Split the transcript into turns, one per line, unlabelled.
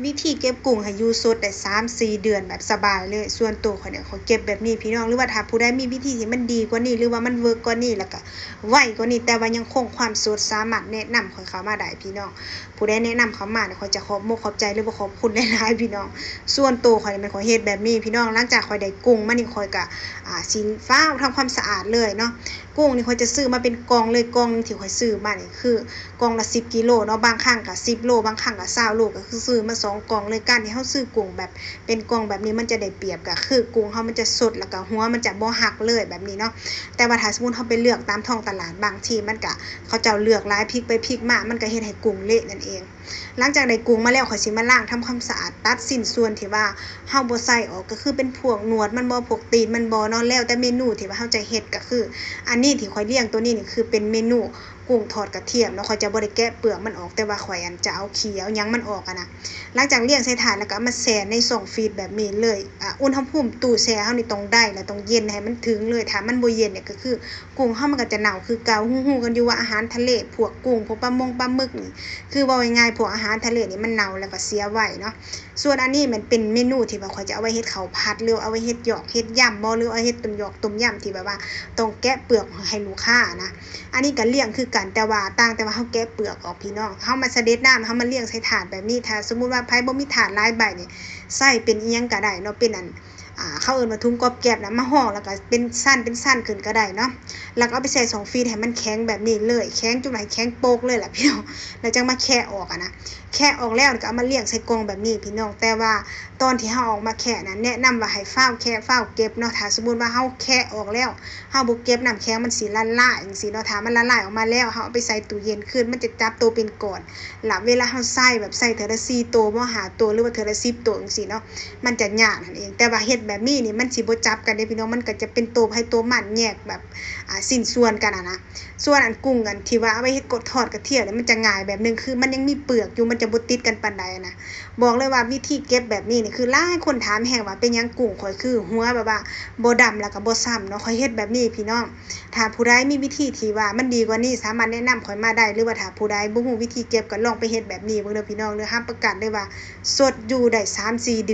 วิธีเก็บกุ้งให้อยู่สดได้3-4เดือนแบบสบายเลยส่วนตัวข้อยเนี่ยข้อยเก็บแบบนี้พี่น้องหรือว่าถ้าผู้ใดมีวิธีที่มันดีกว่านี้หรือว่ามันเวิร์กกว่านี้แล้วก็ไวกว่านี้แต่ว่ายังคงความสดสามารถแนะนำข้อยเข้ามาได้พี่น้องผู้ใดแนะนำเข้ามาเนี่ยข้อยจะขอบมกขอบใจหรือว่าขอบคุณหลายๆพี่น้องส่วนตัวข้อยนี่มันข้อยเฮ็ดแบบนี้พี่น้องหลังจากข้อยได้กุ้งมานี่ข้อยก็สิฟ้าวทำความสะอาดเลยเนาะกุ้งนี่ข้อยจะซื้อมาเป็นกล่องเลยกล่องที่ข้อยซื้อมานี่คือกล่องละ10กิโลเนาะบางครั้งก็10โลบางครั้งก็20โลก็คือซื้อมา2กล่องเลยการที่เฮาซื้อกุ้งแบบเป็นกล่องแบบนี้มันจะได้เปรียบก็คือกุ้งเฮามันจะสดแล้วก็หัวมันจะบ่หักเลยแบบนี้เนาะแต่ว่าถ้าสมมุติเฮาไปเลือกตามท้องตลาดบางทีมันก็เขาเจ้าเลือกหลายพริกไปพริกมามันก็เฮ็ดให้กุ้งเละนั่นเองหลังจากได้กุ้งมาแล้วข้อยสิมาล้างทำความสะอาดตัดชิ้นส่วนที่ว่าเฮาบ่ใส่ออกก็คือเป็นพวกหนวดมันบ่พวกตีนมันบ่เนาะแล้วแต่เมนูที่ว่าเฮาจะเฮ็ดก็คืออันนี้ที่ข้อยเลี้ยงตัวนี้นี่คือเป็นเมนูกุ้งทอดกระเทียมเนาะข้อยจะบ่ได้แกะเปลือกมันออกแต่ว่าข้อยจะเอาขี้เอาหยังมันออกนะหลังจากเลี้ยงใส่ถาดแล้วก็เอามาแช่ในช่องฟรีซแบบนี้เลยอุณหภูมิตู้แช่เฮานี่ต้องได้แล้วต้องเย็นให้มันถึงเลยถ้ามันบ่เย็นเนี่ยก็คือกุ้งเฮามันก็จะเน่าคือเก่าฮู้ๆกันอยู่ว่าอาหารทะเลพวกกุ้งพวกปลาหมึกนี่คือเว้าง่ายๆพวกอาหารทะเลนี่มันเน่าแล้วก็เสียไว้เนาะส่วนอันนี้มันเป็นเมนูที่ว่าข้อยจะเอาไว้เฮ็ดข้าวผัดหรือเอาไว้เฮ็ดหยอกเฮ็ดยำบ่หรือเอาเฮ็ดต้มหยอกต้มยำที่แบบว่าต้องแกะเปลือกให้ลูกค้านะอันนี้ก็เลี้ยงคือกันแต่ว่าต่างแต่ว่าเฮาแกะเปลือกออกพี่น้องเฮามาเสด็จน้ำเฮามาเลี้ยงใส่ถาดแบบนี้ถ้าสมมุติว่าไผบ่มีถาดหลายใบนี่ใส่เป็นอิหยังก็ได้เนาะเป็นอันเขาเอิ้นว่าถุงกอบแก๊บนะมาห่อแล้วก็เป็นสั้นขึ้นก็ได้เนาะแล้วก็เอาไปใส่ช่องฟรีซให้มันแข็งแบบนี้เลยแข็งจนว่าแข็งโปกเลยล่ะพี่น้องแล้วจังมาแคะออกนะแคะออกแล้วก็เอามาเลี้ยงใส่กล่องแบบนี้พี่น้องแต่ว่าตอนที่เฮาออกมาแคะน่ะแนะนำว่าให้ฟ้าวแคะฟ้าวเก็บเนาะถ้าสมมุติว่าเฮาแคะออกแล้วเฮาบ่เก็บน้ำแข็งมันสิละลายจังซี่เนาะถ้ามันละลายออกมาแล้วเฮาเอาไปใส่ตู้เย็นคืนมันจะจับตัวเป็นก้อนแล้วเวลาเฮาใส่แบบใส่เทื่อละ4ตัวบ่5ตัวหรือว่าเทื่อละ10ตัวจังซี่เนาะมันจะยากนั่นเองแต่ว่าเฮ็ดแบบนี้นี่มันสิบ่จับกันเด้พี่น้องมันก็จะเป็นตัวไผตัวมันแยกแบบชิ้นส่วนกันนะส่วนอันกุ้งอันที่ว่าเอาไว้เฮ็ดกดทอดกระเทียมนี่มันจะง่ายแบบนึงคือมันยังมีเปลือกอยู่มันจะบ่ติดกันปานใดนะบอกเลยว่าวิธีเก็บแบบนี้นี่คือหลายคนถามแฮงว่าเป็นหยังกุ้งข้อยคือหัวแบบว่าบ่ดำแล้วก็บ่ซ้ำเนาะข้อยเฮ็ดแบบนี้พี่น้องถ้าผู้ใดมีวิธีที่ว่ามันดีกว่านี้สามารถแนะนำข้อยมาได้หรือว่าถ้าผู้ใดบ่ฮู้วิธีเก็บก็ลองไปเฮ็ดแบบนี้เบิ่งเด้อพี่น้องเด้อรับประกันเลยว่าสดอยู่ได้3-4เดือน